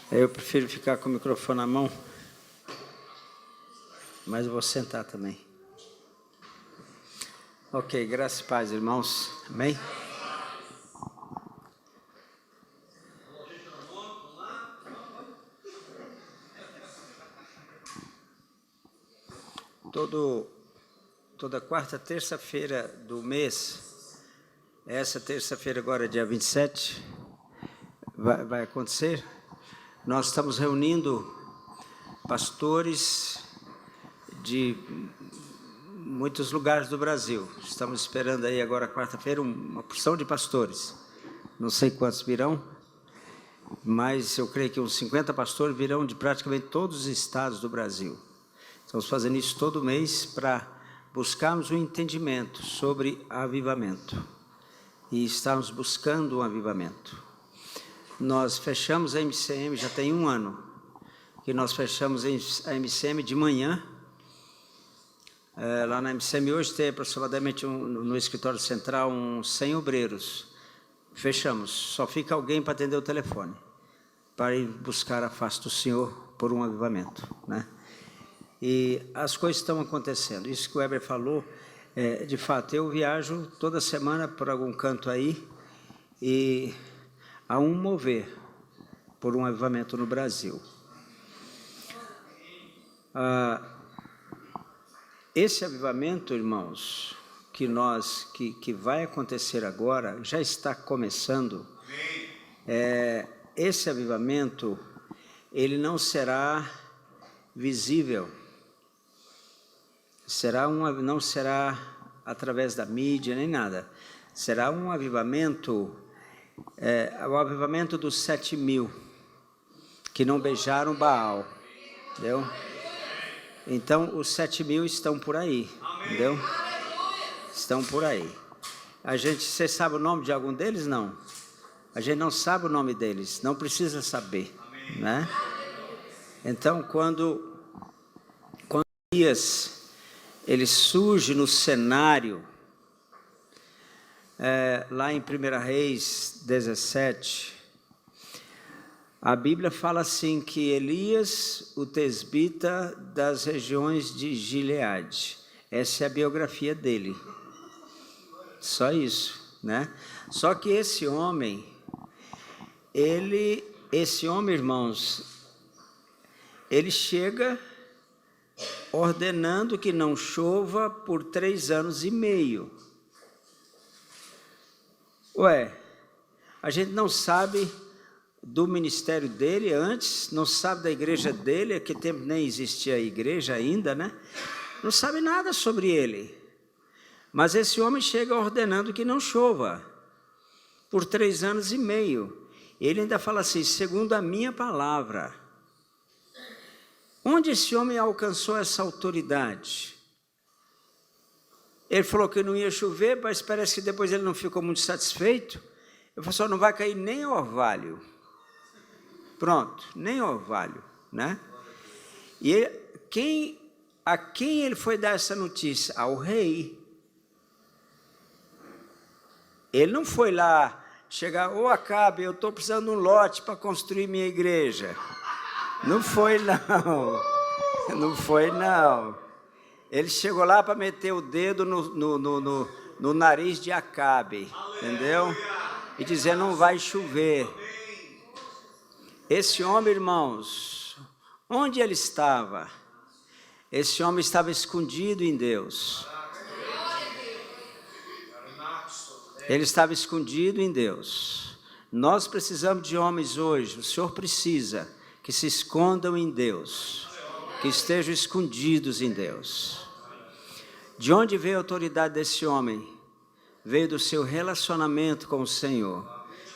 Eu prefiro ficar com o microfone na mão, mas eu vou sentar também. Ok, graças e paz, irmãos. Amém? Toda quarta, terça-feira do mês, essa terça-feira agora, dia 27, vai acontecer. Nós estamos reunindo pastores de muitos lugares do Brasil. Estamos esperando aí agora, quarta-feira, uma porção de pastores. Não sei quantos virão, mas eu creio que uns 50 pastores virão de praticamente todos os estados do Brasil. Estamos fazendo isso todo mês para buscarmos um entendimento sobre avivamento. E estamos buscando um avivamento. Nós fechamos a MCM, já tem um ano, que nós fechamos a MCM de manhã. Lá na MCM hoje tem aproximadamente, no escritório central, uns 100 obreiros. Fechamos, só fica alguém para atender o telefone, para ir buscar a face do Senhor por um avivamento, né? E as coisas estão acontecendo. Isso que o Weber falou, de fato, eu viajo toda semana por algum canto aí, e há um mover por um avivamento no Brasil. Esse avivamento, irmãos, que vai acontecer agora, já está começando. Esse avivamento, ele não será visível, não será através da mídia nem nada. Será um avivamento, o avivamento dos 7.000 que não beijaram Baal, entendeu? Então, os 7.000 estão por aí, entendeu? Estão por aí. Você sabe o nome de algum deles? Não. A gente não sabe o nome deles, não precisa saber, né? Então, quando Elias ele surge no cenário, lá em 1 Reis 17, a Bíblia fala assim que Elias, o tesbita das regiões de Gileade, essa é a biografia dele, só isso, né? Só que esse homem, irmãos, ele chega ordenando que não chova por 3 anos e meio. A gente não sabe do ministério dele antes, não sabe da igreja dele, naquele tempo nem existia a igreja ainda, né? Não sabe nada sobre ele. Mas esse homem chega ordenando que não chova por 3 anos e meio. Ele ainda fala assim, segundo a minha palavra. Onde esse homem alcançou essa autoridade? Ele falou que não ia chover, mas parece que depois ele não ficou muito satisfeito. Ele falou assim, não vai cair nem orvalho. Pronto, nem orvalho, né? E a quem ele foi dar essa notícia? Ao rei. Ele não foi lá chegar, Acabe, eu estou precisando de um lote para construir minha igreja. Não foi, não. Não foi, não. Ele chegou lá para meter o dedo no nariz de Acabe, entendeu? E dizer, não vai chover. Esse homem, irmãos, onde ele estava? Esse homem estava escondido em Deus. Ele estava escondido em Deus. Nós precisamos de homens hoje, o Senhor precisa, que se escondam em Deus, que estejam escondidos em Deus. De onde veio a autoridade desse homem? Veio do seu relacionamento com o Senhor,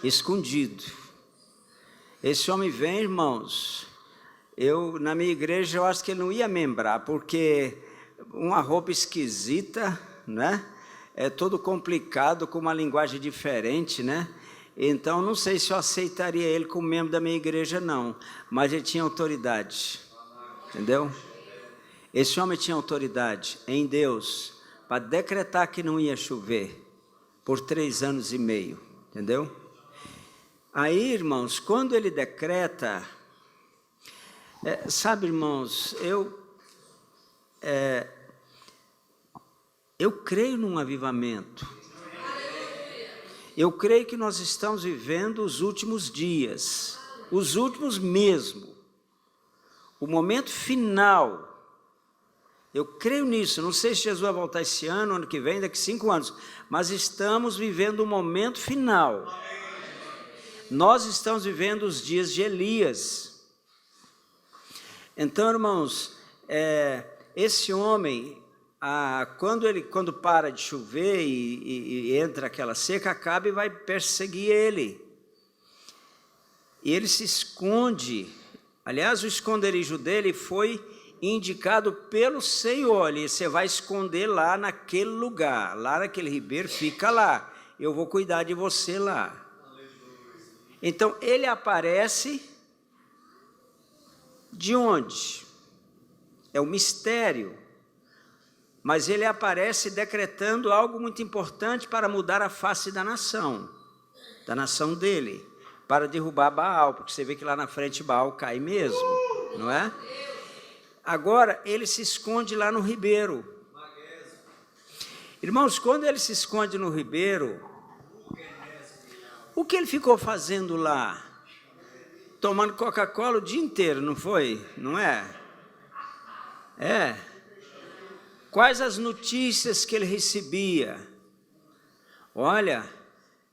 escondido. Esse homem vem, irmãos, na minha igreja eu acho que ele não ia membrar, porque uma roupa esquisita, né? É todo complicado, com uma linguagem diferente, né? Então, não sei se eu aceitaria ele como membro da minha igreja, não. Mas ele tinha autoridade, entendeu? Esse homem tinha autoridade em Deus para decretar que não ia chover por 3 anos e meio, entendeu? Aí, irmãos, quando ele decreta, Sabe, irmãos, eu creio num avivamento. Eu creio que nós estamos vivendo os últimos dias, os últimos mesmo, o momento final. Eu creio nisso. Não sei se Jesus vai voltar esse ano, ano que vem, daqui 5 anos, mas estamos vivendo o momento final. Nós estamos vivendo os dias de Elias. Então, irmãos, esse homem, quando para de chover e entra aquela seca, Acabe vai perseguir ele. E ele se esconde. Aliás, o esconderijo dele foi indicado pelo Senhor. Ele, você vai esconder lá naquele lugar, lá naquele ribeiro, fica lá. Eu vou cuidar de você lá. Então, ele aparece de onde? É um mistério. Mas ele aparece decretando algo muito importante para mudar a face da nação dele, para derrubar Baal, porque você vê que lá na frente Baal cai mesmo, não é? Agora, ele se esconde lá no ribeiro. Irmãos, quando ele se esconde no ribeiro, o que ele ficou fazendo lá? Tomando Coca-Cola o dia inteiro, não foi? Não é? Quais as notícias que ele recebia? Olha,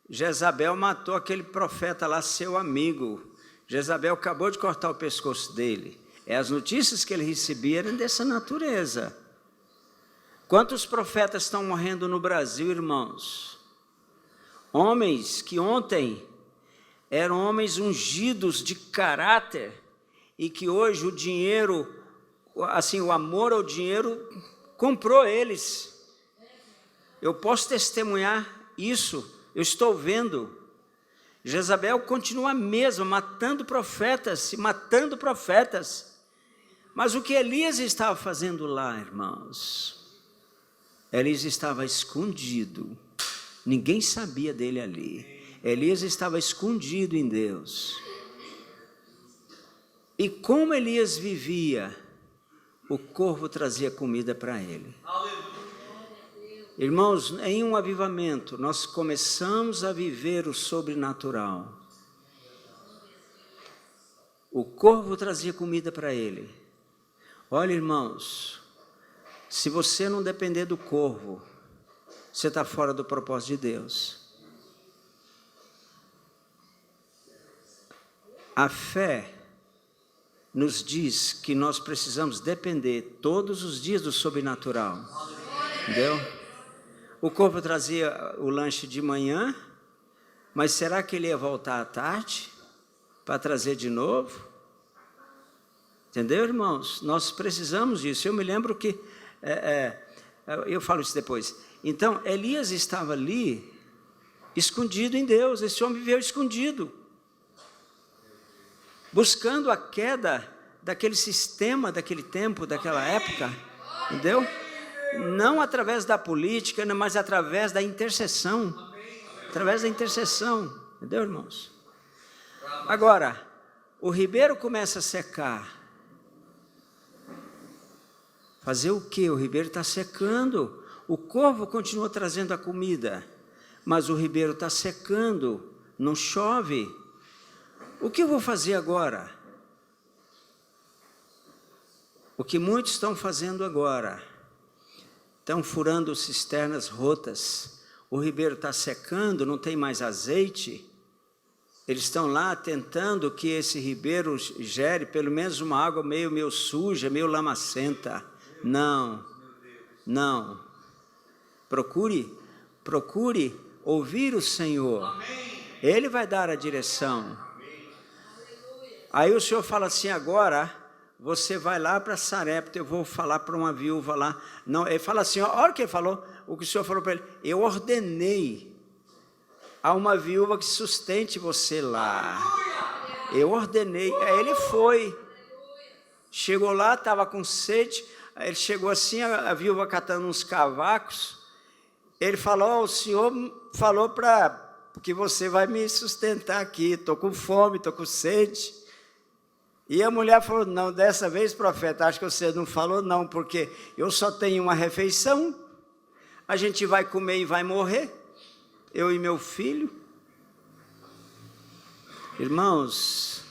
Jezabel matou aquele profeta lá, seu amigo. Jezabel acabou de cortar o pescoço dele. As notícias que ele recebia eram dessa natureza. Quantos profetas estão morrendo no Brasil, irmãos? Homens que ontem eram homens ungidos de caráter e que hoje o dinheiro, assim, o amor ao dinheiro comprou eles. Eu posso testemunhar isso, eu estou vendo. Jezabel continua a mesma, matando profetas. Mas o que Elias estava fazendo lá, irmãos? Elias estava escondido. Ninguém sabia dele ali. Elias estava escondido em Deus. E como Elias vivia, o corvo trazia comida para ele. Irmãos, em um avivamento, nós começamos a viver o sobrenatural. O corvo trazia comida para ele. Olha, irmãos, se você não depender do corvo, você está fora do propósito de Deus. A fé nos diz que nós precisamos depender todos os dias do sobrenatural. Entendeu? O corvo trazia o lanche de manhã, mas será que ele ia voltar à tarde para trazer de novo? Entendeu, irmãos? Nós precisamos disso. Eu me lembro que, eu falo isso depois. Então, Elias estava ali, escondido em Deus. Esse homem viveu escondido, buscando a queda daquele sistema, daquele tempo, daquela época. Entendeu? Não através da política, mas através da intercessão. Através da intercessão. Entendeu, irmãos? Agora, o ribeiro começa a secar. Fazer o quê? O ribeiro está secando. O corvo continua trazendo a comida, mas o ribeiro está secando, não chove. O que eu vou fazer agora? O que muitos estão fazendo agora? Estão furando cisternas rotas. O ribeiro está secando, não tem mais azeite. Eles estão lá tentando que esse ribeiro gere pelo menos uma água meio suja, meio lamacenta. Não. Procure ouvir o Senhor. Ele vai dar a direção. Aí o Senhor fala assim, agora você vai lá para Sarepta, eu vou falar para uma viúva lá. Não, ele fala assim, a hora que ele falou, o que o Senhor falou para ele, eu ordenei a uma viúva que sustente você lá. Eu ordenei. Aí ele foi. Chegou lá, estava com sede. Aí ele chegou assim, a viúva catando uns cavacos. Ele falou, o Senhor falou que você vai me sustentar aqui. Estou com fome, estou com sede. E a mulher falou, não, dessa vez, profeta, acho que você não falou não, porque eu só tenho uma refeição, a gente vai comer e vai morrer, eu e meu filho. Irmãos,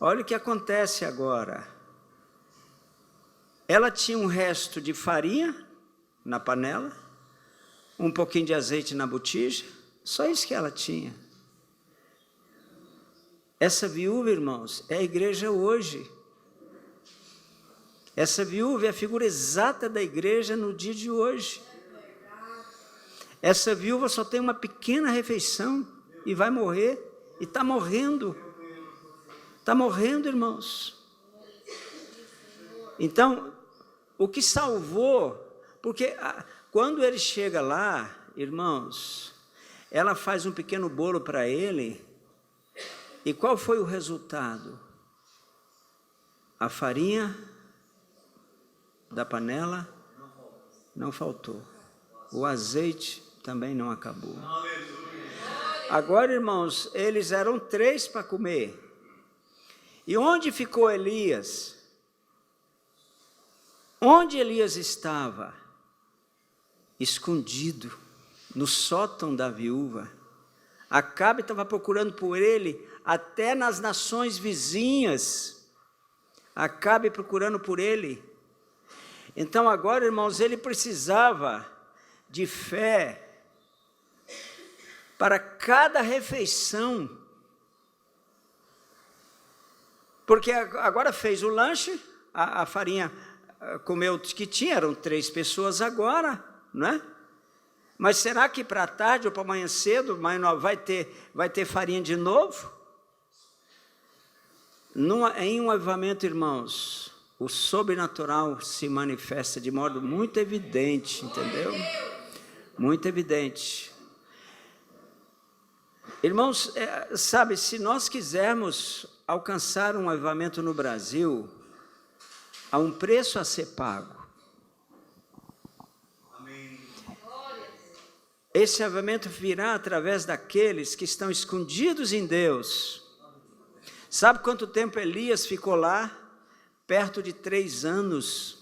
olha o que acontece agora. Ela tinha um resto de farinha na panela, um pouquinho de azeite na botija, só isso que ela tinha. Essa viúva, irmãos, é a igreja hoje. Essa viúva é a figura exata da igreja no dia de hoje. Essa viúva só tem uma pequena refeição e vai morrer, e está morrendo. Está morrendo, irmãos. Então, o que salvou, porque quando ele chega lá, irmãos, ela faz um pequeno bolo para ele, e qual foi o resultado? A farinha da panela não faltou. O azeite também não acabou. Agora, irmãos, eles eram 3 para comer. E onde ficou Elias? Onde Elias estava? Escondido no sótão da viúva. Acabe estava procurando por ele até nas nações vizinhas. Acabe procurando por ele. Então agora, irmãos, ele precisava de fé para cada refeição. Porque agora fez o lanche, a farinha comeu o que tinha, eram 3 pessoas agora, não é? Mas será que para tarde ou para amanhã cedo vai ter farinha de novo? Em um avivamento, irmãos, o sobrenatural se manifesta de modo muito evidente, entendeu? Muito evidente. Irmãos, sabe, se nós quisermos alcançar um avivamento no Brasil, há um preço a ser pago. Esse avivamento virá através daqueles que estão escondidos em Deus. Sabe quanto tempo Elias ficou lá? Perto de 3 anos.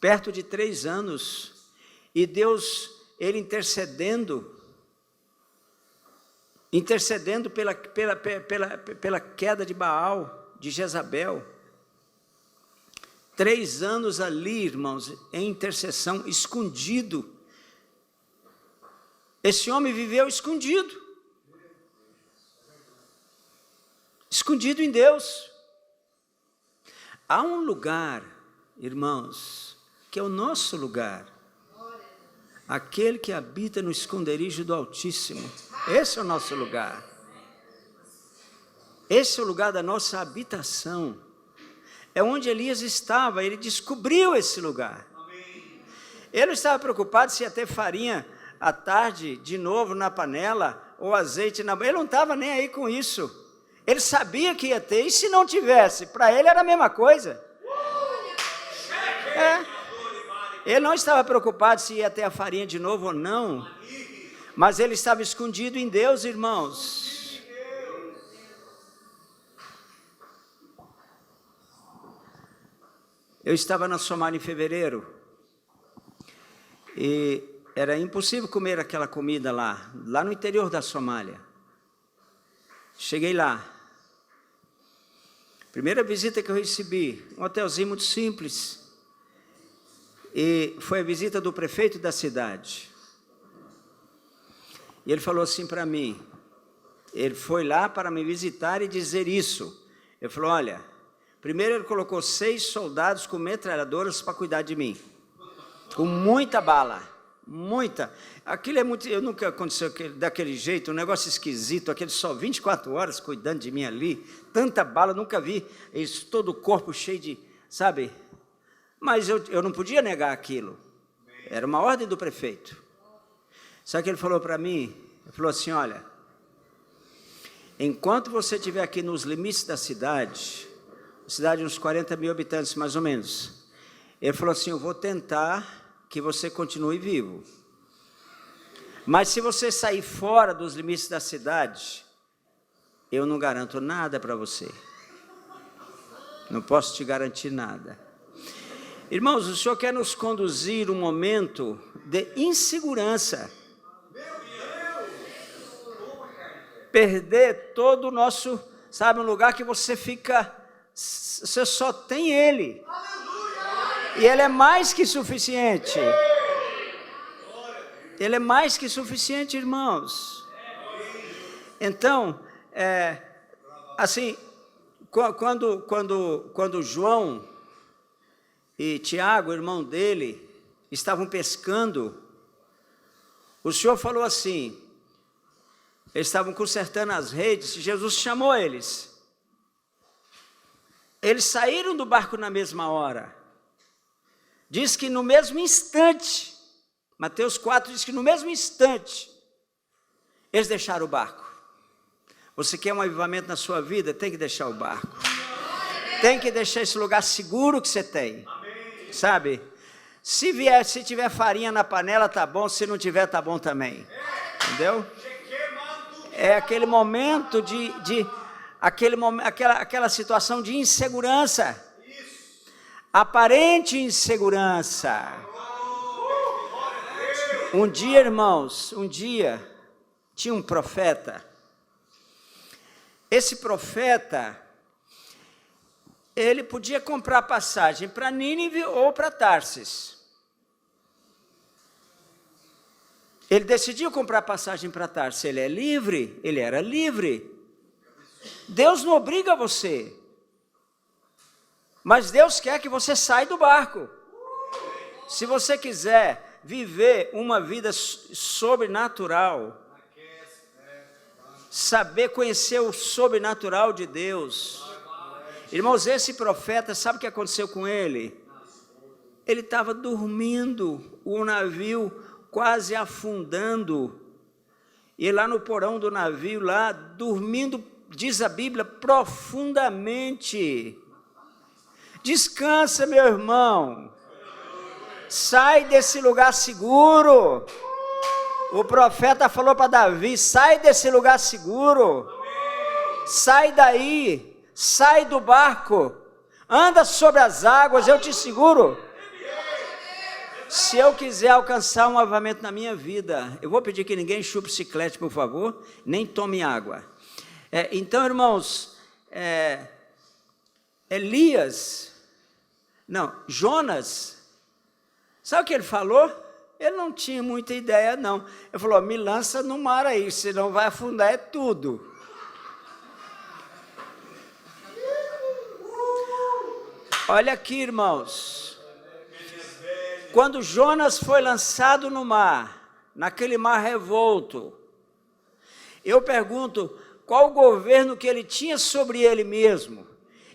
Perto de 3 anos. E Deus, ele intercedendo pela queda de Baal, de Jezabel. 3 anos ali, irmãos, em intercessão, escondido. Esse homem viveu escondido. Escondido em Deus. Há um lugar, irmãos, que é o nosso lugar. Aquele que habita no esconderijo do Altíssimo. Esse é o nosso lugar. Esse é o lugar da nossa habitação. É onde Elias estava, ele descobriu esse lugar. Ele não estava preocupado se ia ter farinha à tarde, de novo na panela, ou azeite na... Ele não estava nem aí com isso. Ele sabia que ia ter, e se não tivesse, para ele era a mesma coisa. Ele não estava preocupado se ia ter a farinha de novo ou não, mas ele estava escondido em Deus, irmãos. Eu estava na Somália em fevereiro, e era impossível comer aquela comida lá no interior da Somália. Cheguei lá, primeira visita que eu recebi, um hotelzinho muito simples, e foi a visita do prefeito da cidade. E ele falou assim para mim, ele foi lá para me visitar e dizer isso. Ele falou, olha, primeiro ele colocou 6 soldados com metralhadoras para cuidar de mim, com muita bala, muita. Aquilo é muito, eu nunca aconteceu daquele jeito, um negócio esquisito, aquele só 24 horas cuidando de mim ali, tanta bala, nunca vi, isso, todo o corpo cheio de, sabe? Mas eu não podia negar aquilo, era uma ordem do prefeito. Sabe o que ele falou para mim? Ele falou assim, olha, enquanto você estiver aqui nos limites da cidade de uns 40 mil habitantes mais ou menos, ele falou assim, eu vou tentar que você continue vivo. Mas se você sair fora dos limites da cidade, eu não garanto nada para você. Não posso te garantir nada. Irmãos, o Senhor quer nos conduzir um momento de insegurança. Perder todo o nosso, sabe, um lugar que você fica, você só tem Ele. E Ele é mais que suficiente. Ele é mais que suficiente, irmãos. Então, assim, quando João e Tiago, irmão dele, estavam pescando, o Senhor falou assim, eles estavam consertando as redes, Jesus chamou eles. Eles saíram do barco na mesma hora. Diz que no mesmo instante, Mateus 4 diz que no mesmo instante, eles deixaram o barco. Você quer um avivamento na sua vida? Tem que deixar o barco. Tem que deixar esse lugar seguro que você tem. Sabe? Se tiver farinha na panela, tá bom. Se não tiver, tá bom também. Entendeu? É aquele momento aquela situação de insegurança. Aparente insegurança. Um dia, irmãos, tinha um profeta. Esse profeta, ele podia comprar passagem para Nínive ou para Tarsis. Ele decidiu comprar passagem para Tarsis. Ele é livre, ele era livre. Deus não obriga você. Mas Deus quer que você saia do barco. Se você quiser viver uma vida sobrenatural, saber conhecer o sobrenatural de Deus. Irmãos, esse profeta, sabe o que aconteceu com ele? Ele estava dormindo, o navio quase afundando. E lá no porão do navio, lá dormindo, diz a Bíblia, profundamente. Descansa, meu irmão. Sai desse lugar seguro. O profeta falou para Davi, sai desse lugar seguro. Sai daí, sai do barco. Anda sobre as águas, eu te seguro. Se eu quiser alcançar um avivamento na minha vida, eu vou pedir que ninguém chupe chiclete, por favor, nem tome água. Então, irmãos, Jonas, sabe o que ele falou? Ele não tinha muita ideia, não. Ele falou, me lança no mar aí, senão vai afundar tudo. Olha aqui, irmãos. Quando Jonas foi lançado no mar, naquele mar revolto, eu pergunto, qual o governo que ele tinha sobre ele mesmo?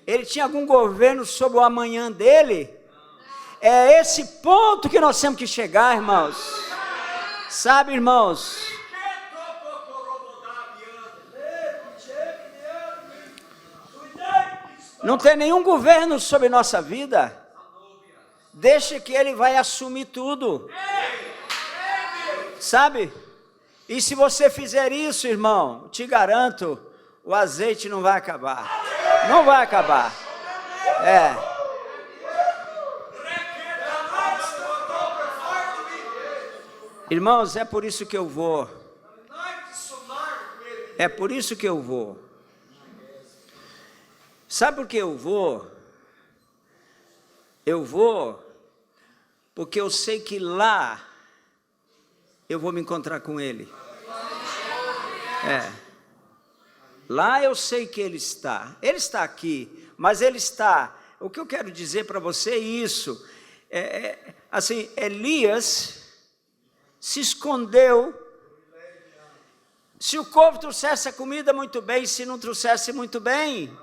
Ele tinha algum governo sobre o amanhã dele? É esse ponto que nós temos que chegar, irmãos. Sabe, irmãos? Não tem nenhum governo sobre nossa vida. Deixa que ele vai assumir tudo. Sabe? E se você fizer isso, irmão, te garanto, o azeite não vai acabar. Não vai acabar. Irmãos, é por isso que eu vou. É por isso que eu vou. Sabe por que eu vou? Eu vou porque eu sei que lá eu vou me encontrar com Ele. Lá eu sei que Ele está. Ele está aqui, mas Ele está. O que eu quero dizer para você é isso. Assim, Elias se escondeu. Se o povo trouxesse a comida, muito bem. Se não trouxesse, muito bem.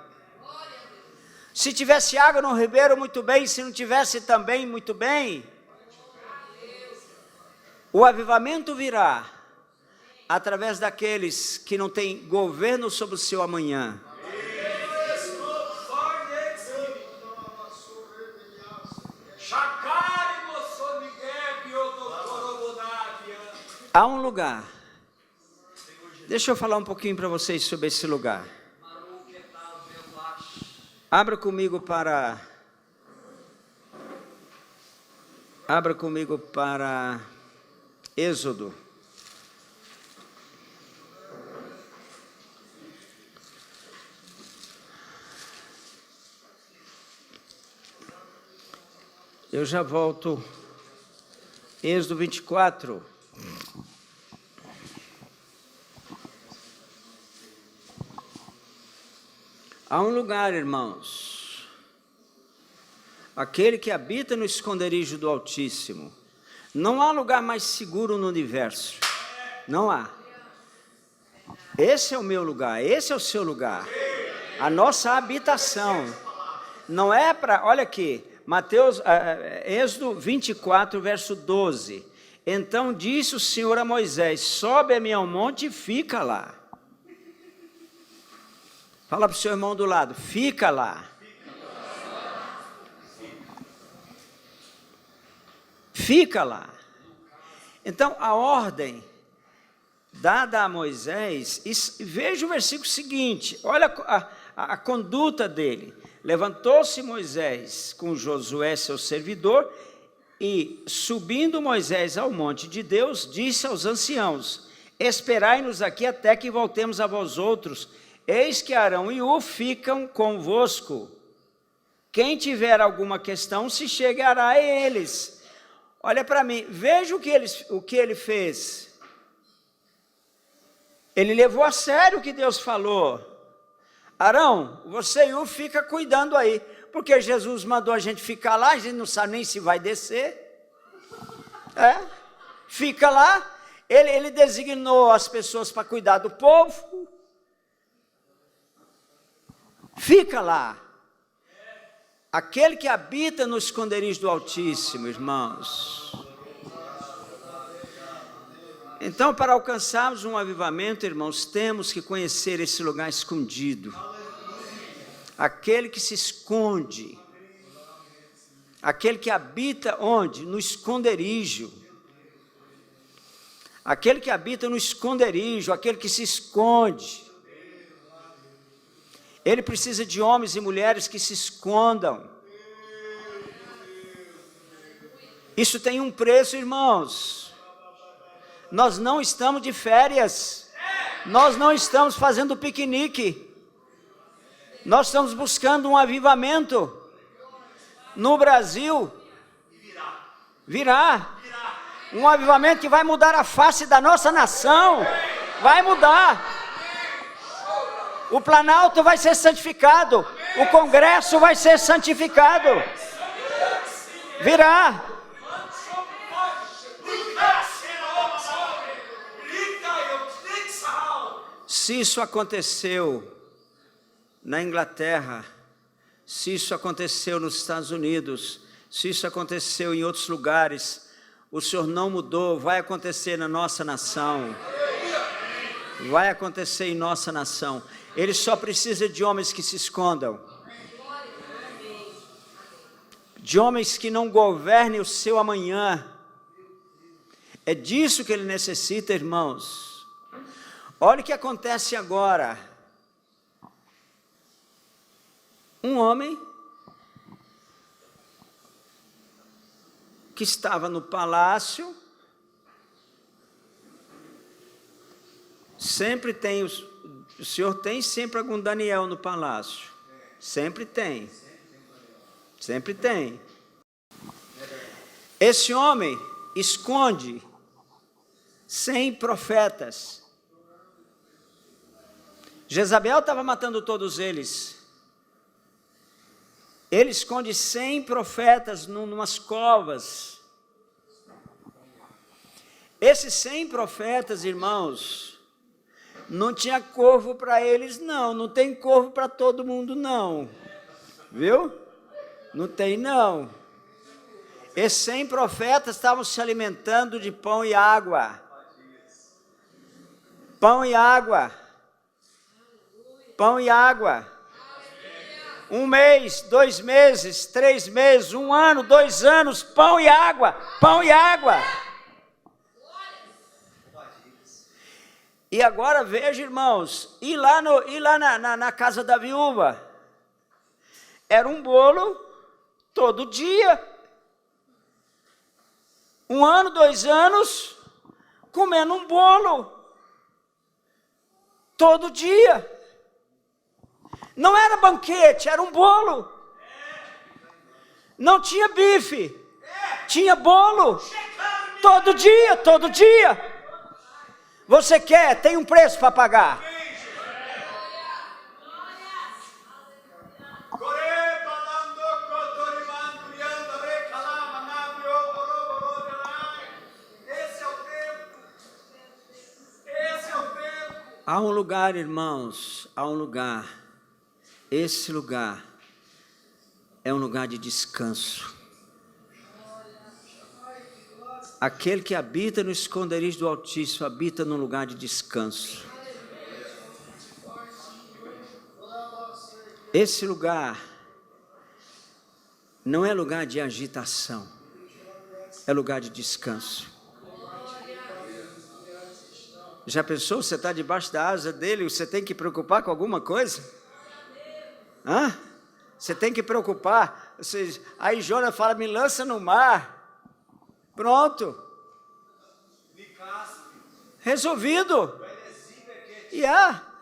Se tivesse água no ribeiro, muito bem. Se não tivesse, também, muito bem. O avivamento virá através daqueles que não têm governo sobre o seu amanhã. Há um lugar. Deixa eu falar um pouquinho para vocês sobre esse lugar. Abra comigo para Êxodo. Eu já volto. Êxodo 24. Há um lugar, irmãos, aquele que habita no esconderijo do Altíssimo. Não há lugar mais seguro no universo. Não há. Esse é o meu lugar, esse é o seu lugar. A nossa habitação. Não é para, olha aqui, Êxodo 24, verso 12. Então disse o Senhor a Moisés: sobe-me ao monte e fica lá. Fala para o seu irmão do lado, fica lá. Fica lá. Então, a ordem dada a Moisés, veja o versículo seguinte, olha a conduta dele. Levantou-se Moisés com Josué, seu servidor, e, subindo Moisés ao monte de Deus, disse aos anciãos: esperai-nos aqui até que voltemos a vós outros. Eis que Arão e Ur ficam convosco. Quem tiver alguma questão, se chegará a eles. Olha para mim, veja o que ele fez. Ele levou a sério o que Deus falou. Arão, você e Ur fica cuidando aí, porque Jesus mandou a gente ficar lá, a gente não sabe nem se vai descer. Fica lá. Ele designou as pessoas para cuidar do povo. Fica lá. Aquele que habita no esconderijo do Altíssimo, irmãos. Então, para alcançarmos um avivamento, irmãos, temos que conhecer esse lugar escondido. Aquele que se esconde. Aquele que habita onde? No esconderijo. Aquele que habita no esconderijo, aquele que se esconde. Ele precisa de homens e mulheres que se escondam. Isso tem um preço, irmãos. Nós não estamos de férias. Nós não estamos fazendo piquenique. Nós estamos buscando um avivamento. No Brasil. Virá. Um avivamento que vai mudar a face da nossa nação. Vai mudar. O Planalto vai ser santificado. O Congresso vai ser santificado. Virá. Se isso aconteceu na Inglaterra, se isso aconteceu nos Estados Unidos, se isso aconteceu em outros lugares, o Senhor não mudou, vai acontecer na nossa nação. Vai acontecer em nossa nação. Ele só precisa de homens que se escondam. De homens que não governem o seu amanhã. É disso que ele necessita, irmãos. Olha o que acontece agora. Um homem que estava no palácio, sempre tem, o Senhor tem sempre algum Daniel no palácio, sempre tem, sempre tem. Esse homem esconde 100 profetas. Jezabel estava matando todos eles. Ele esconde 100 profetas numas covas. Esses 100 profetas, irmãos, não tinha corvo para eles, não. Não tem corvo para todo mundo, não. Viu? Não tem, não. Esses 100 profetas estavam se alimentando de pão e água. Pão e água. Pão e água. 1 mês, 2 meses, 3 meses, 1 ano, 2 anos, pão e água, pão e água. E agora veja, irmãos, ir lá na casa da viúva. era um bolo todo dia. 1 ano, 2 anos, comendo um bolo todo dia. Não era banquete, era um bolo. Não tinha bife, tinha bolo. Todo dia, todo dia. Você quer, tem um preço para pagar. Há um lugar, irmãos, há um lugar. Esse lugar é um lugar de descanso. Aquele que habita no esconderijo do Altíssimo habita num lugar de descanso. Esse lugar não é lugar de agitação, é lugar de descanso. Já pensou, você está debaixo da asa dele, você tem que preocupar com alguma coisa? Hã? Você tem que preocupar. Aí Jonas fala, me lança no mar. Pronto. Resolvido. É.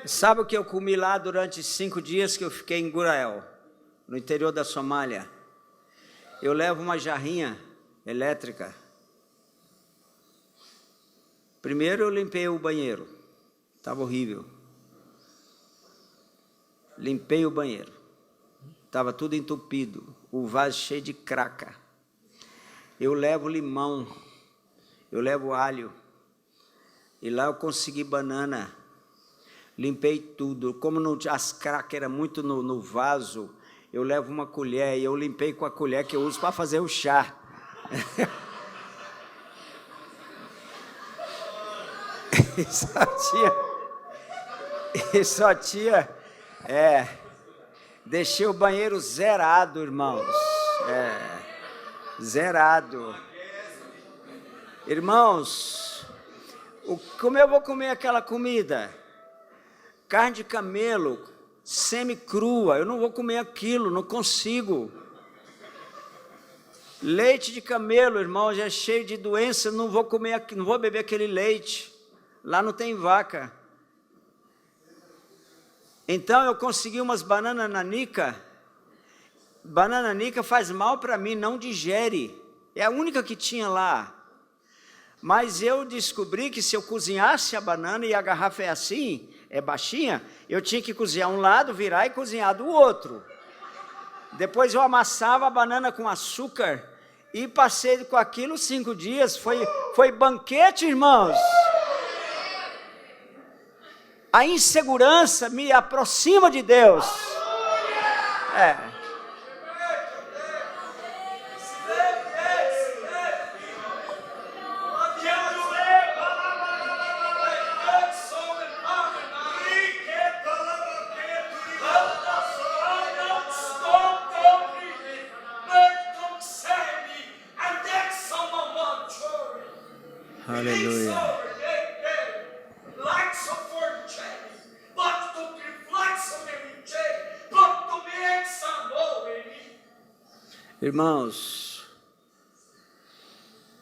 Sabe o que eu comi lá durante 5 dias que eu fiquei em Gurael, no interior da Somália? Eu levo uma jarrinha elétrica. Primeiro eu limpei o banheiro, estava horrível. Limpei o banheiro, estava tudo entupido, o vaso cheio de craca. Eu levo limão, eu levo alho, e lá eu consegui banana. Limpei tudo, como as cracas eram muito no vaso, eu levo uma colher e eu limpei com a colher que eu uso para fazer o chá. E só tinha, deixei o banheiro zerado, irmãos, zerado. Irmãos, como eu vou comer aquela comida? Carne de camelo, semi-crua, eu não vou comer aquilo, não consigo. Leite de camelo, irmão, já é cheio de doença, não vou comer, não vou beber aquele leite. Lá não tem vaca. Então eu consegui umas bananas nanica. Banana nanica faz mal para mim, não digere. É a única que tinha lá. Mas eu descobri que se eu cozinhasse a banana, e a garrafa é assim, é baixinha, eu tinha que cozinhar um lado, virar e cozinhar do outro. Depois eu amassava a banana com açúcar e passei com aquilo 5 dias. Foi banquete, irmãos. A insegurança me aproxima de Deus. Aleluia. Irmãos,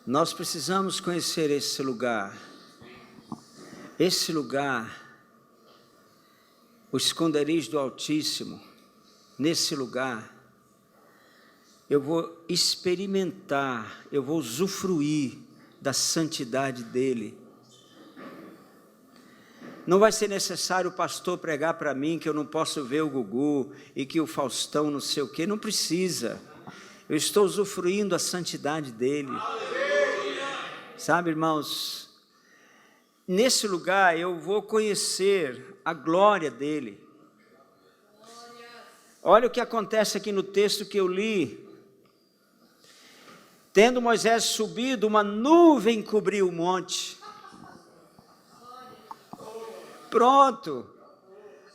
nós precisamos conhecer esse lugar. Esse lugar, o esconderijo do Altíssimo. Nesse lugar, eu vou experimentar, eu vou usufruir da santidade dele. Não vai ser necessário o pastor pregar para mim que eu não posso ver o Gugu e que o Faustão não sei o quê, não precisa. Eu estou usufruindo a santidade dele. Sabe, irmãos, nesse lugar eu vou conhecer a glória dele. Olha o que acontece aqui no texto que eu li. Tendo Moisés subido, uma nuvem cobriu o monte. Pronto.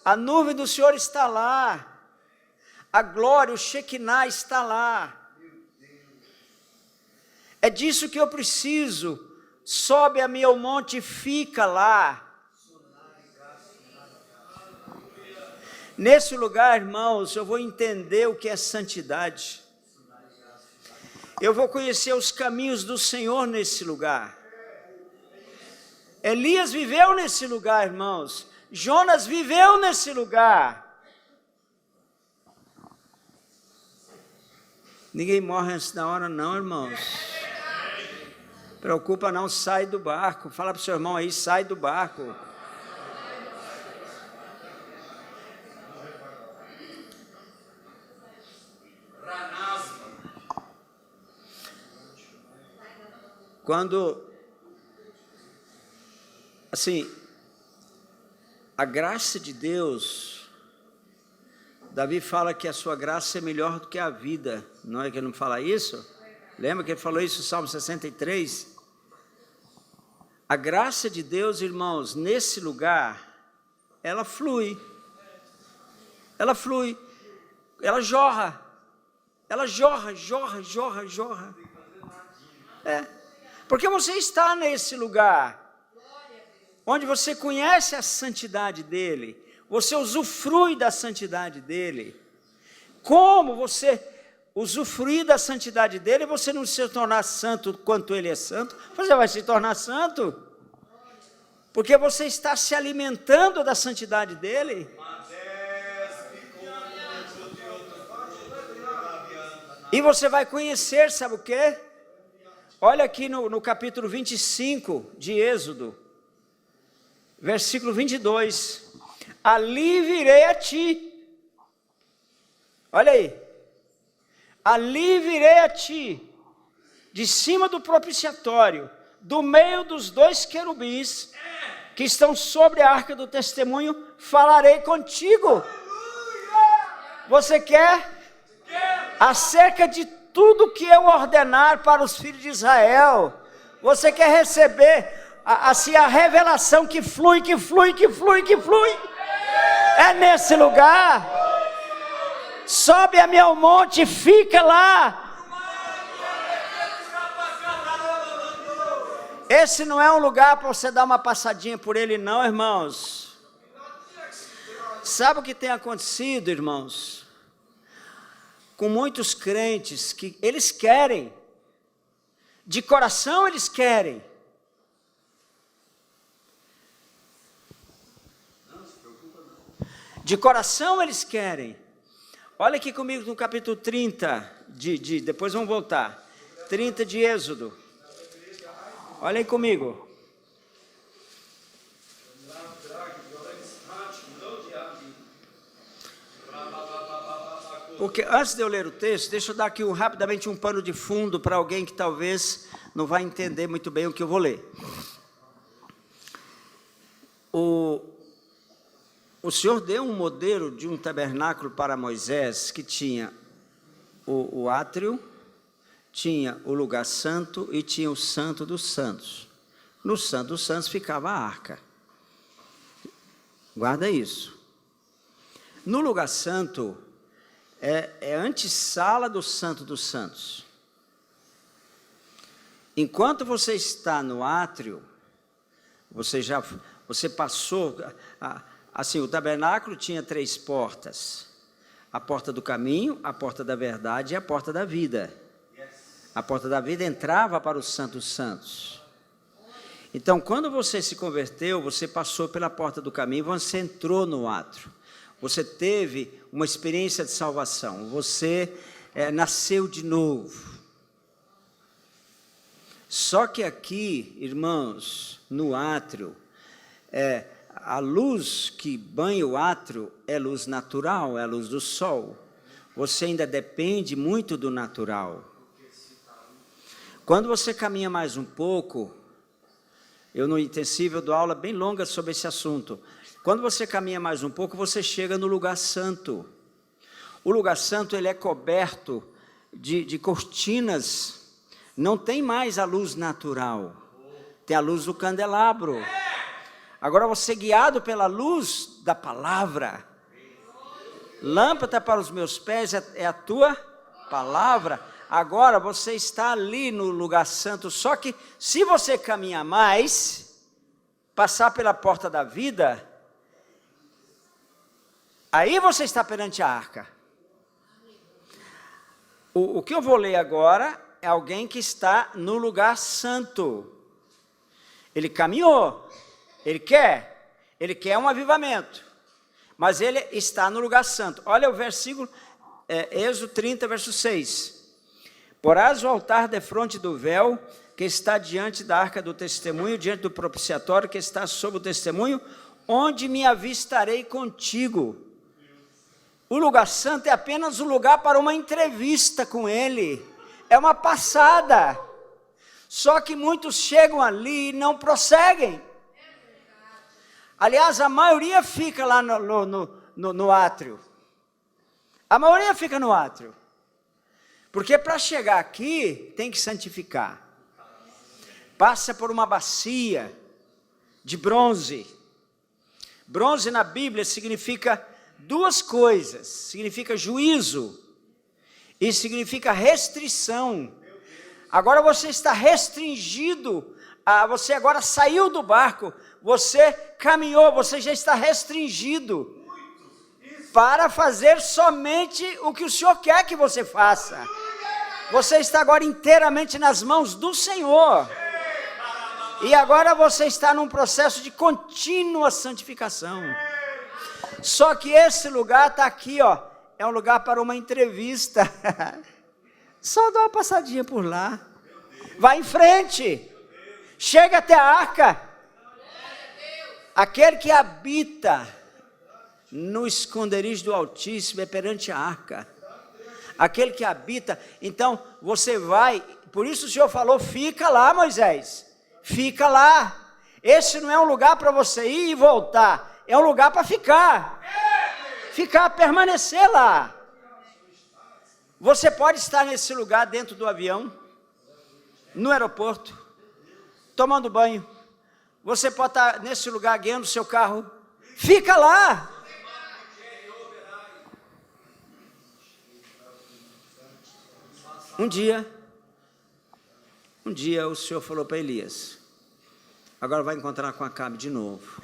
A nuvem do Senhor está lá. a glória, o Shekinah está lá. É disso que eu preciso. Sobe-me ao monte e fica lá. Nesse lugar, irmãos, eu vou entender o que é santidade. Eu vou conhecer os caminhos do Senhor nesse lugar. Elias viveu nesse lugar, irmãos. Jonas viveu nesse lugar. Ninguém morre antes da hora, não, irmãos. Preocupa não, sai do barco. Fala para o seu irmão aí, sai do barco. Quando, assim, a graça de Deus, Davi fala que a sua graça é melhor do que a vida, não é que ele não fala isso? Lembra que ele falou isso no Salmo 63? A graça de Deus, irmãos, nesse lugar, ela flui, ela jorra, jorra. Porque você está nesse lugar, onde você conhece a santidade dEle, você usufrui da santidade dEle. Como você usufruir da santidade dEle, você não se tornar santo quanto Ele é santo, você vai se tornar santo, porque você está se alimentando da santidade dEle. E você vai conhecer, sabe o quê? Olha aqui no capítulo 25 de Êxodo, versículo 22. Ali virei a ti. Olha aí. Ali virei a ti, de cima do propiciatório, do meio dos dois querubins, que estão sobre a arca do testemunho, falarei contigo. Você quer? Acerca de tudo que eu ordenar para os filhos de Israel, você quer receber assim a revelação que flui, é nesse lugar. Sobe-me ao monte e fica lá. Esse não é um lugar para você dar uma passadinha por ele, não, irmãos. Sabe o que tem acontecido, irmãos? Com muitos crentes que eles querem, de coração eles querem. De coração eles querem. Olha aqui comigo no capítulo 30, depois vamos voltar. 30 de Êxodo. Olha aí comigo. Porque antes de eu ler o texto, deixa eu dar aqui rapidamente um pano de fundo para alguém que talvez não vai entender muito bem o que eu vou ler. O Senhor deu um modelo de um tabernáculo para Moisés que tinha o átrio, tinha o lugar santo e tinha o santo dos santos. No santo dos santos ficava a arca. Guarda isso. No lugar santo é a antessala do santo dos santos. Enquanto você está no átrio, você passou, assim, o tabernáculo tinha 3 portas: a porta do caminho, a porta da verdade e a porta da vida. A porta da vida entrava para os santos santos. Então, quando você se converteu, você passou pela porta do caminho, você entrou no átrio. Você teve uma experiência de salvação, você nasceu de novo. Só que aqui, irmãos, no átrio, a luz que banha o átrio é luz natural, é a luz do sol. Você ainda depende muito do natural. Quando você caminha mais um pouco, eu no intensivo dou aula bem longa sobre esse assunto. Quando você caminha mais um pouco, você chega no lugar santo. O lugar santo ele é coberto de cortinas. Não tem mais a luz natural. Tem a luz do candelabro. Agora você guiado pela luz da palavra. Lâmpada para os meus pés é a tua palavra. Agora você está ali no lugar santo, só que se você caminhar mais, passar pela porta da vida, aí você está perante a arca. O que eu vou ler agora é alguém que está no lugar santo. Ele caminhou, ele quer um avivamento, mas ele está no lugar santo. Olha o versículo, Êxodo 30, verso 6. Porás o altar defronte do véu, que está diante da arca do testemunho, diante do propiciatório, que está sob o testemunho, onde me avistarei contigo. O lugar santo é apenas um lugar para uma entrevista com ele, é uma passada. Só que muitos chegam ali e não prosseguem. Aliás, a maioria fica lá no átrio. A maioria fica no átrio. Porque para chegar aqui, tem que santificar. Passa por uma bacia de bronze. Bronze na Bíblia significa duas coisas. Significa juízo e significa restrição. Agora você está restringido. Você agora saiu do barco. Você caminhou, você já está restringido para fazer somente o que o Senhor quer que você faça. Você está agora inteiramente nas mãos do Senhor. E agora você está num processo de contínua santificação. Só que esse lugar está aqui, ó. É um lugar para uma entrevista. Só dá uma passadinha por lá. Vai em frente. Chega até a arca. Aquele que habita no esconderijo do Altíssimo é perante a arca. Aquele que habita, então você vai, por isso o Senhor falou, fica lá, Moisés, fica lá. Esse não é um lugar para você ir e voltar, é um lugar para ficar, permanecer lá. Você pode estar nesse lugar dentro do avião, no aeroporto, tomando banho. Você pode estar nesse lugar guiando o seu carro, fica lá. Um dia o Senhor falou para Elias, agora vai encontrar com Acabe de novo.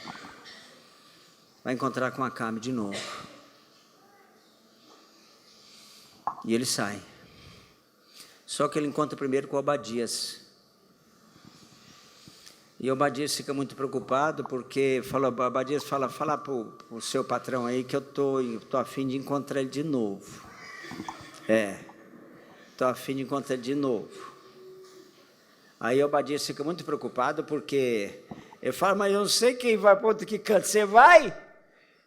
Vai encontrar com Acabe de novo. E ele sai. Só que ele encontra primeiro com Obadias. E Obadias fica muito preocupado, porque Obadias fala para o seu patrão aí que eu tô a fim de encontrar ele de novo. Estou a fim de encontrar ele de novo. Aí Obadias fica muito preocupado, porque ele fala, mas eu não sei quem vai para outro que canto. Você vai?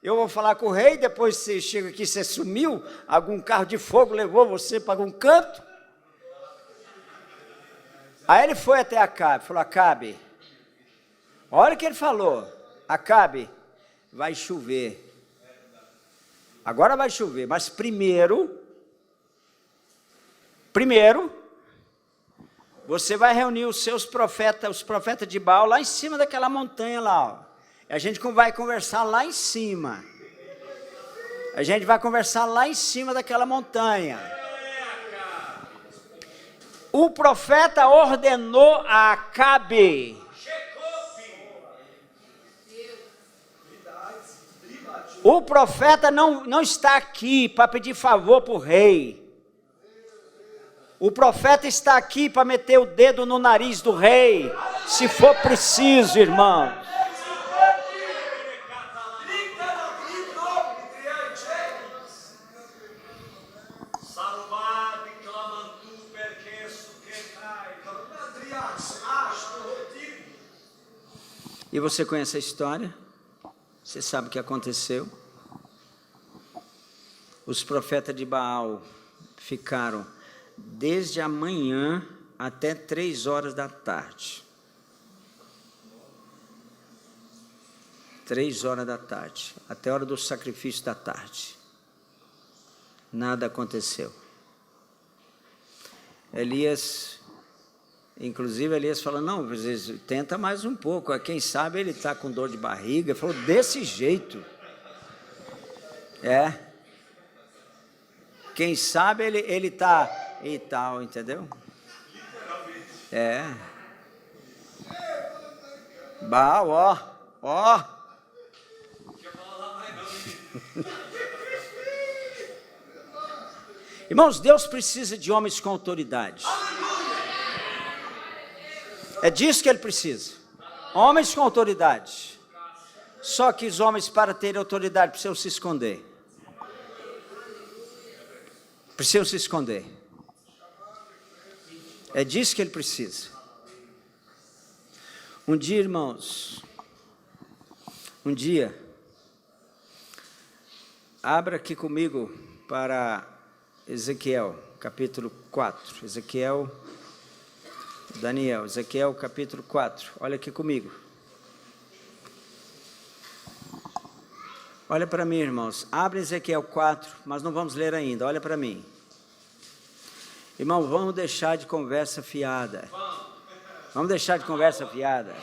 Eu vou falar com o rei, depois você chega aqui, você sumiu, algum carro de fogo levou você para algum canto. Aí ele foi até Acabe, falou, Acabe, olha o que ele falou, Acabe, vai chover. Agora vai chover, mas primeiro, você vai reunir os seus profetas, os profetas de Baal, lá em cima daquela montanha lá, ó. A gente vai conversar lá em cima. A gente vai conversar lá em cima daquela montanha. O profeta ordenou a Acabe. O profeta não está aqui para pedir favor para o rei. O profeta está aqui para meter o dedo no nariz do rei, se for preciso, irmão. E você conhece a história? Você sabe o que aconteceu? Os profetas de Baal ficaram desde a manhã até 3 horas da tarde. 3 horas da tarde, até a hora do sacrifício da tarde. Nada aconteceu. Inclusive Elias falou, não, tenta mais um pouco, quem sabe ele está com dor de barriga. Ele falou, desse jeito. Quem sabe ele tá e tal, entendeu? É. Bah, ó. Irmãos, Deus precisa de homens com autoridade. É disso que Ele precisa. Homens com autoridade. Só que os homens, para terem autoridade, precisam se esconder. Precisam se esconder. É disso que Ele precisa. Um dia, irmãos, abra aqui comigo para Ezequiel, capítulo 4. Ezequiel, capítulo 4. Olha aqui comigo. Olha para mim, irmãos. Abre Ezequiel 4, mas não vamos ler ainda. Olha para mim. Irmão, vamos deixar de conversa fiada. Vamos deixar de conversa fiada.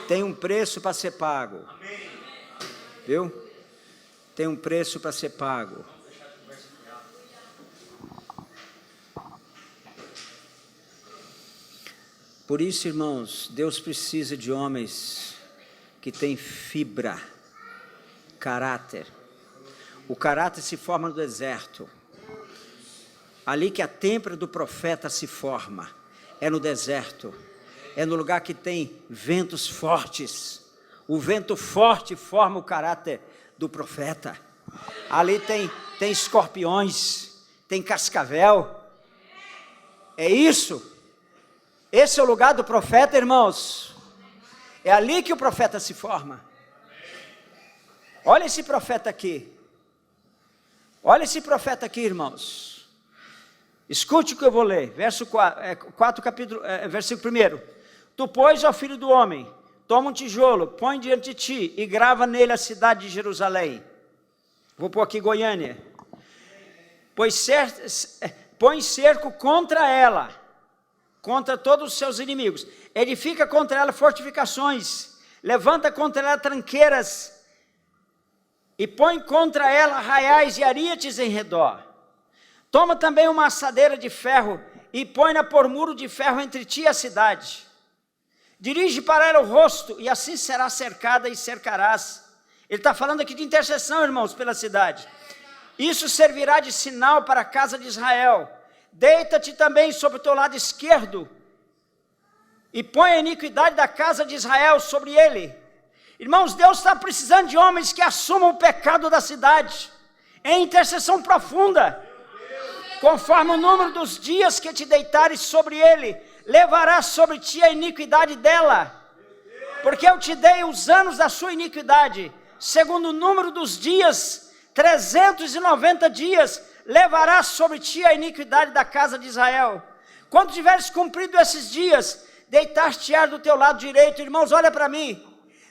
Tem um preço para ser pago. Viu? Tem um preço para ser pago. Por isso, irmãos, Deus precisa de homens que têm fibra, caráter. O caráter se forma no deserto. Ali que a têmpera do profeta se forma, é no deserto. É no lugar que tem ventos fortes. O vento forte forma o caráter do profeta. Ali tem escorpiões, tem cascavel. É isso. Esse é o lugar do profeta, irmãos. É ali que o profeta se forma. Olha esse profeta aqui. Olha esse profeta aqui, irmãos. Escute o que eu vou ler. Versículo 1. Tu, pois, ó filho do homem, toma um tijolo, põe diante de ti e grava nele a cidade de Jerusalém. Vou pôr aqui Goiânia. Põe cerco contra ela, contra todos os seus inimigos. Edifica contra ela fortificações, levanta contra ela tranqueiras, e põe contra ela arraiais e ariete em redor. Toma também uma assadeira de ferro, e põe-na por muro de ferro entre ti e a cidade. Dirige para ela o rosto, e assim será cercada e cercarás. Ele está falando aqui de intercessão, irmãos, pela cidade. Isso servirá de sinal para a casa de Israel. Deita-te também sobre o teu lado esquerdo, e põe a iniquidade da casa de Israel sobre ele. Irmãos, Deus está precisando de homens que assumam o pecado da cidade, em intercessão profunda. Conforme o número dos dias que te deitares sobre ele, levarás sobre ti a iniquidade dela. Porque eu te dei os anos da sua iniquidade, segundo o número dos dias, 390 dias, levarás sobre ti a iniquidade da casa de Israel. Quando tiveres cumprido esses dias, deitar-te-ás do teu lado direito. Irmãos, olha para mim.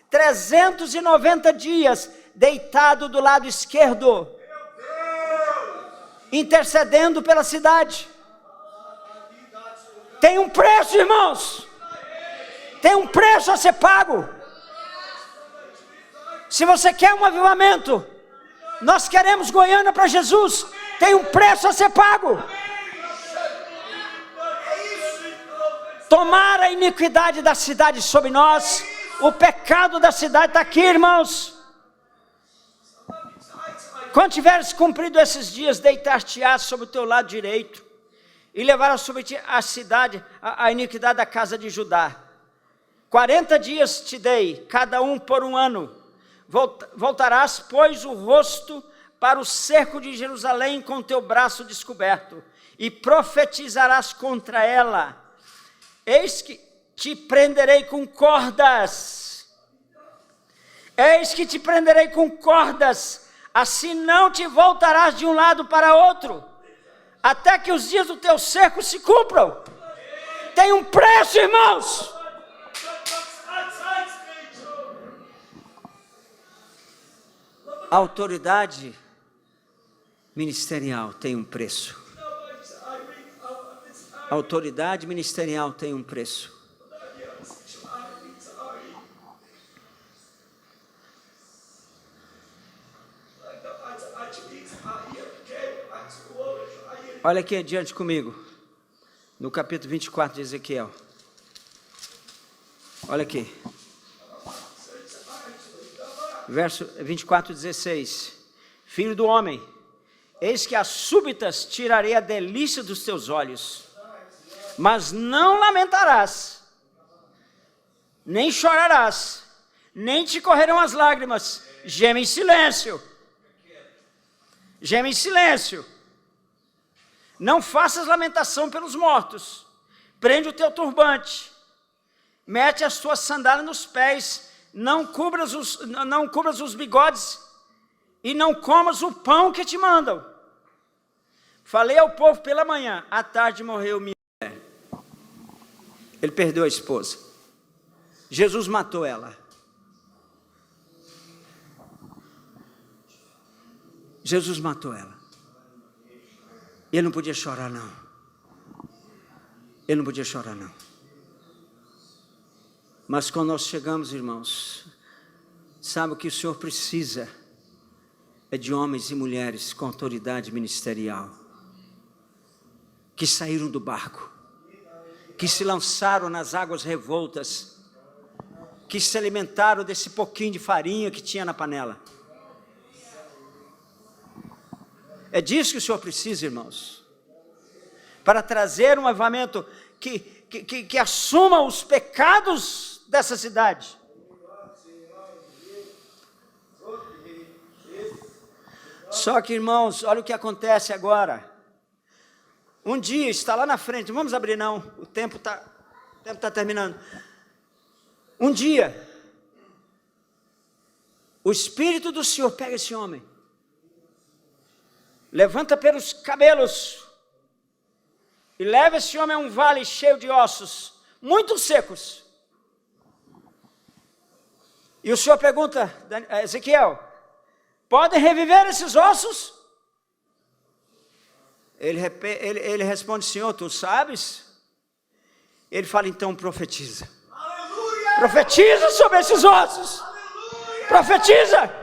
390 dias deitado do lado esquerdo, intercedendo pela cidade. Tem um preço, irmãos. Tem um preço a ser pago. Se você quer um avivamento, nós queremos Goiânia para Jesus, tem um preço a ser pago. Tomar a iniquidade da cidade sobre nós. O pecado da cidade está aqui, irmãos. Quando tiveres cumprido esses dias, deitar-te-ás sobre o teu lado direito, e levarás sobre ti a cidade, a iniquidade da casa de Judá. 40 dias te dei, cada um por um ano. Voltarás, pois, o rosto para o cerco de Jerusalém com teu braço descoberto, e profetizarás contra ela. Eis que te prenderei com cordas. Eis que te prenderei com cordas, assim não te voltarás de um lado para outro, até que os dias do teu cerco se cumpram. Tem um preço, irmãos. A autoridade ministerial tem um preço. A autoridade ministerial tem um preço. Olha aqui adiante comigo, no capítulo 24 de Ezequiel. Olha aqui. Verso 24, 16. Filho do homem, eis que as súbitas tirarei a delícia dos teus olhos, mas não lamentarás, nem chorarás, nem te correrão as lágrimas. Geme em silêncio. Geme em silêncio. Não faças lamentação pelos mortos. Prende o teu turbante. Mete as tuas sandálias nos pés. Não cubras os bigodes. E não comas o pão que te mandam. Falei ao povo pela manhã. À tarde morreu minha mulher. Ele perdeu a esposa. Jesus matou ela. Jesus matou ela. Ele não podia chorar, não. Ele não podia chorar, não. Mas quando nós chegamos, irmãos, sabe o que o Senhor precisa? É de homens e mulheres com autoridade ministerial, que saíram do barco, que se lançaram nas águas revoltas, que se alimentaram desse pouquinho de farinha que tinha na panela. É disso que o Senhor precisa, irmãos, para trazer um avivamento que assuma os pecados dessa cidade. Só que, irmãos, olha o que acontece agora. Um dia está lá na frente, não vamos abrir não, o tempo está terminando. Um dia, o Espírito do Senhor pega esse homem, levanta pelos cabelos e leva esse homem a um vale cheio de ossos, muito secos. E o Senhor pergunta a Ezequiel: podem reviver esses ossos? Ele responde: Senhor, tu sabes? Ele fala: então profetiza. Aleluia! Profetiza sobre esses ossos. Aleluia! Profetiza.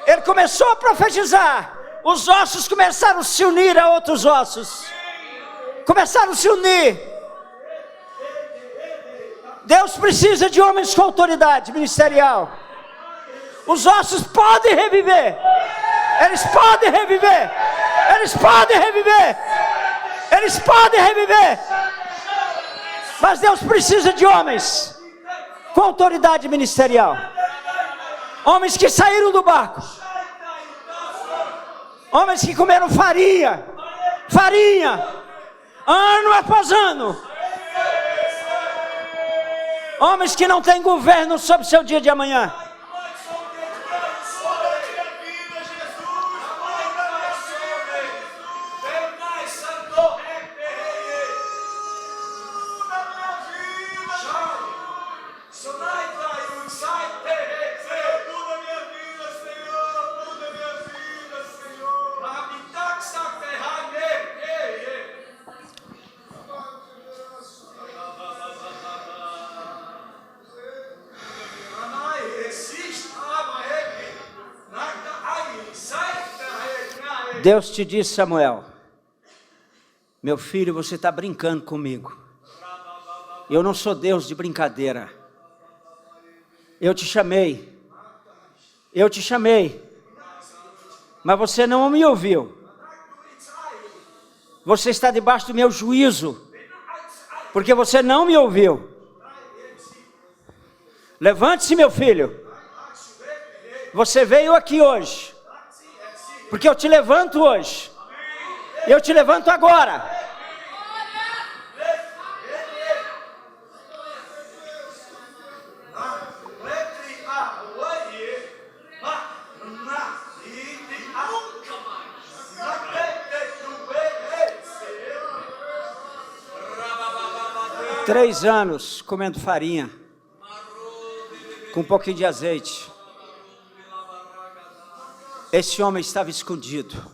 Ele começou a profetizar. Os ossos começaram a se unir a outros ossos. Começaram a se unir. Deus precisa de homens com autoridade ministerial. Os ossos podem reviver. Eles podem reviver. Eles podem reviver. Eles podem reviver. Mas Deus precisa de homens com autoridade ministerial. Homens que saíram do barco. Homens que comeram farinha, ano após ano. Homens que não têm governo sobre o seu dia de amanhã. Deus te disse, Samuel: meu filho, você está brincando comigo. Eu não sou Deus de brincadeira. Eu te chamei, mas você não me ouviu. Você está debaixo do meu juízo, porque você não me ouviu. Levante-se, meu filho. Você veio aqui hoje, porque eu te levanto hoje. Eu te levanto agora. Três anos comendo farinha, com um pouquinho de azeite. Esse homem estava escondido.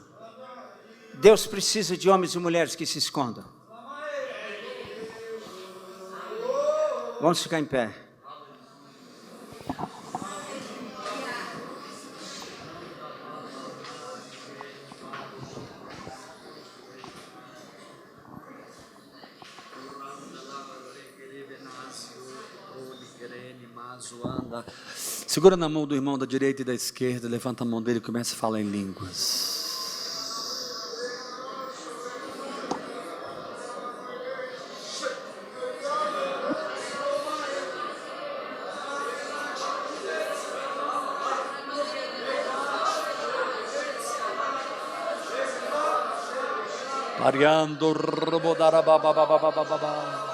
Deus precisa de homens e mulheres que se escondam. Vamos ficar em pé. Segura na mão do irmão da direita e da esquerda, levanta a mão dele e começa a falar em línguas. Mariando robodara baba baba baba baba.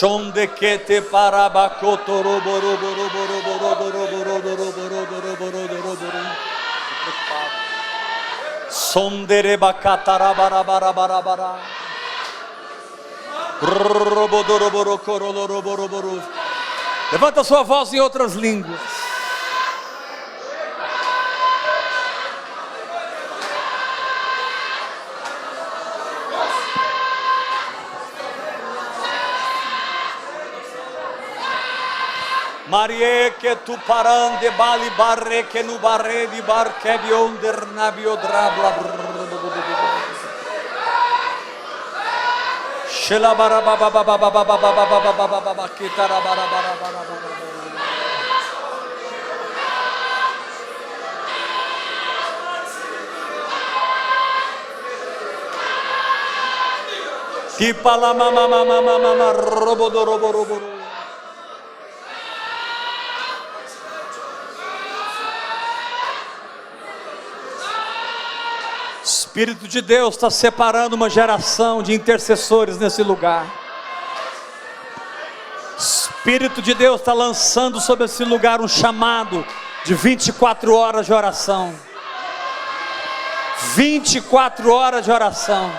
Shonde que te parabacoto roboro boro boro boro boro boro boro boro boro boro boro boro. Sondere bacatara bara bara bara bara. Robodoro boro corolo roboro boro. Levanta sua voz em outras línguas. Marie que tu parande bali barre que no barre di bar que bionder nabio drabla. Shela bara baba baba baba baba baba baba baba kitara bara bara bara bara. Tipala mama mama mama robodo robo robo. Espírito de Deus está separando uma geração de intercessores nesse lugar. Espírito de Deus está lançando sobre esse lugar um chamado de 24 horas de oração. 24 horas de oração.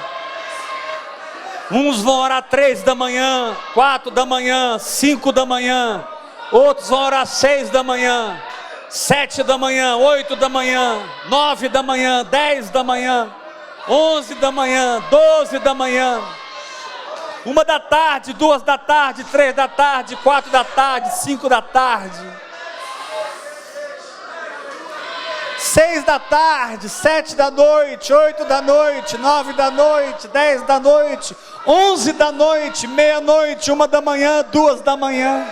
Uns vão orar 3 da manhã, 4 da manhã, 5 da manhã. Outros vão orar 6 da manhã, 7 da manhã, 8 da manhã, 9 da manhã, 10 da manhã. 11 da manhã, 12 da manhã, 1 da tarde, 2 da tarde, 3 da tarde, 4 da tarde, 5 da tarde, 6 da tarde, 7 da noite, 8 da noite, 9 da noite, 10 da noite, 11 da noite, meia-noite, 1 da manhã, 2 da manhã.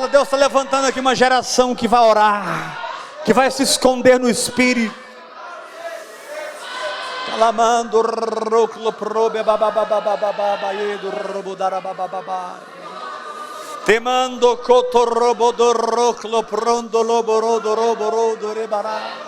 Deus está levantando aqui uma geração que vai orar, que vai se esconder no Espírito. Lamando roclo probe baba baba baba baba yedo robodara baba baba. Temando coto robodo roclo prondo loborodo roborodo rebara.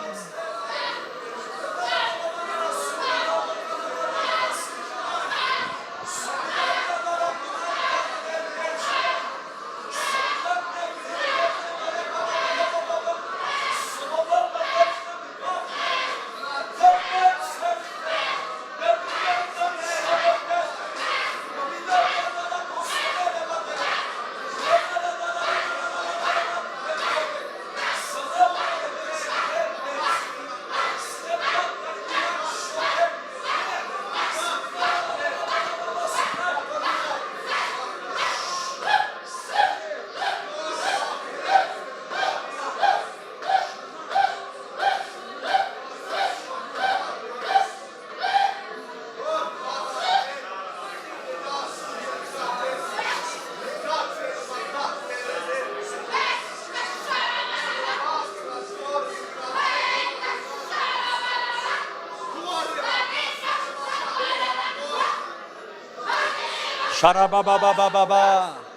Xarabababababá.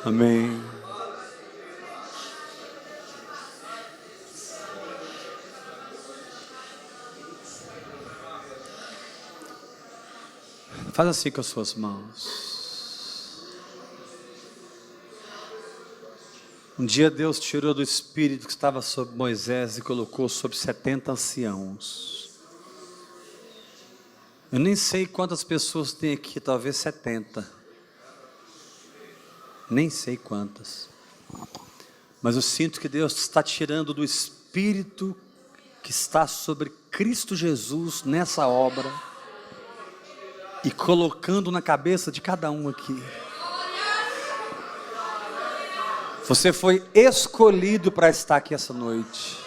Amém. Faz assim com as suas mãos. Um dia Deus tirou do Espírito que estava sobre Moisés e colocou sobre 70 anciãos. Eu nem sei quantas pessoas tem aqui, talvez 70. Nem sei quantas, mas eu sinto que Deus está tirando do Espírito que está sobre Cristo Jesus nessa obra e colocando na cabeça de cada um aqui. Você foi escolhido para estar aqui essa noite.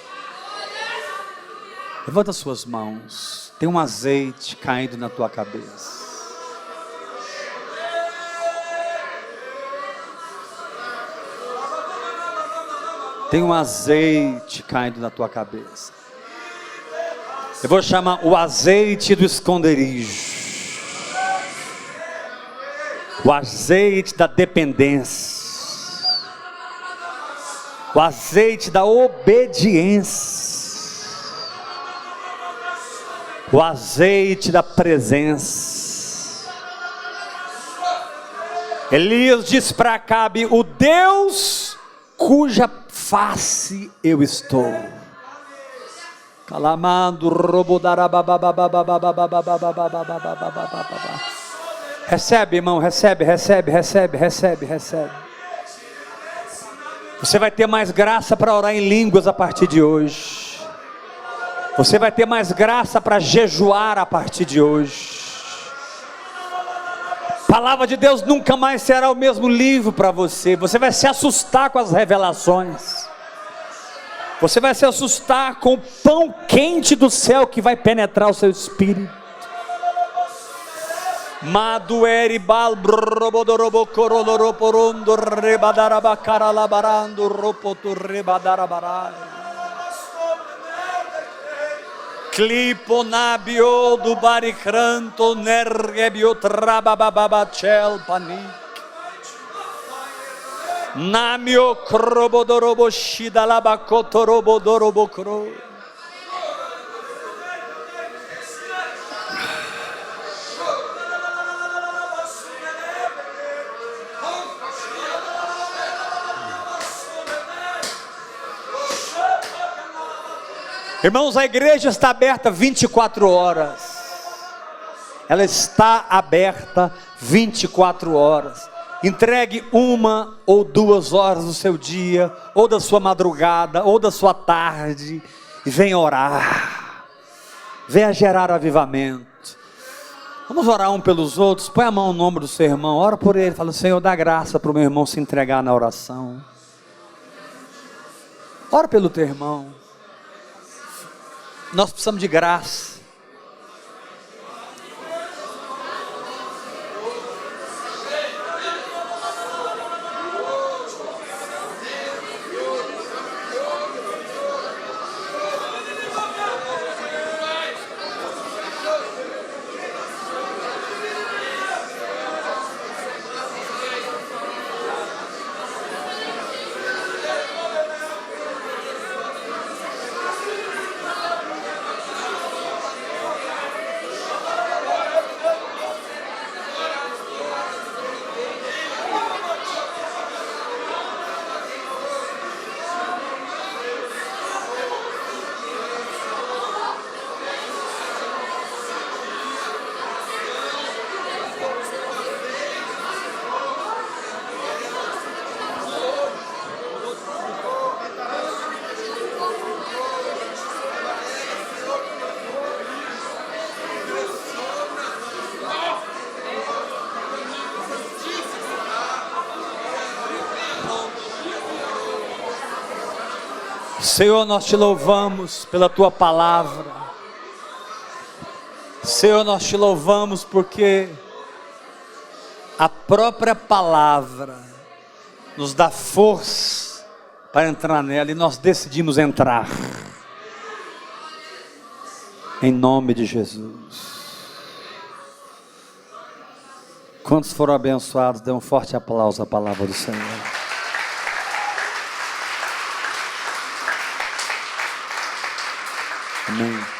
Levanta suas mãos. Tem um azeite caindo na tua cabeça. Tem um azeite caindo na tua cabeça. Eu vou chamar o azeite do esconderijo. O azeite da dependência. O azeite da obediência. O azeite da presença. Elias disse para Acabe: o Deus cuja face eu estou. Calamando recebe, irmão, recebe. Você vai ter mais graça para orar em línguas a partir de hoje. Você vai ter mais graça para jejuar a partir de hoje. A palavra de Deus nunca mais será o mesmo livro para você. Você vai se assustar com as revelações. Você vai se assustar com o pão quente do céu que vai penetrar o seu espírito. Madueri bal brobodorobo coroloroporundo rebadarabacaralabarando ropotu rebadarabarai. Cliponabio do baricranto nergebio trababababachel panik. Namio crobodorobo shidalabacotorobo cro. Irmãos, a igreja está aberta 24 horas. Ela está aberta 24 horas. Entregue 1 ou 2 horas do seu dia, ou da sua madrugada, ou da sua tarde, e venha orar. Venha gerar avivamento. Vamos orar um pelos outros. Põe a mão no ombro do seu irmão, ora por ele. Fala: Senhor, dá graça para o meu irmão se entregar na oração. Ora pelo teu irmão. Nós precisamos de graça. Senhor, nós te louvamos pela tua palavra. Senhor, nós te louvamos porque a própria palavra nos dá força para entrar nela, e nós decidimos entrar. Em nome de Jesus. Quantos foram abençoados, dê um forte aplauso à palavra do Senhor. Amém.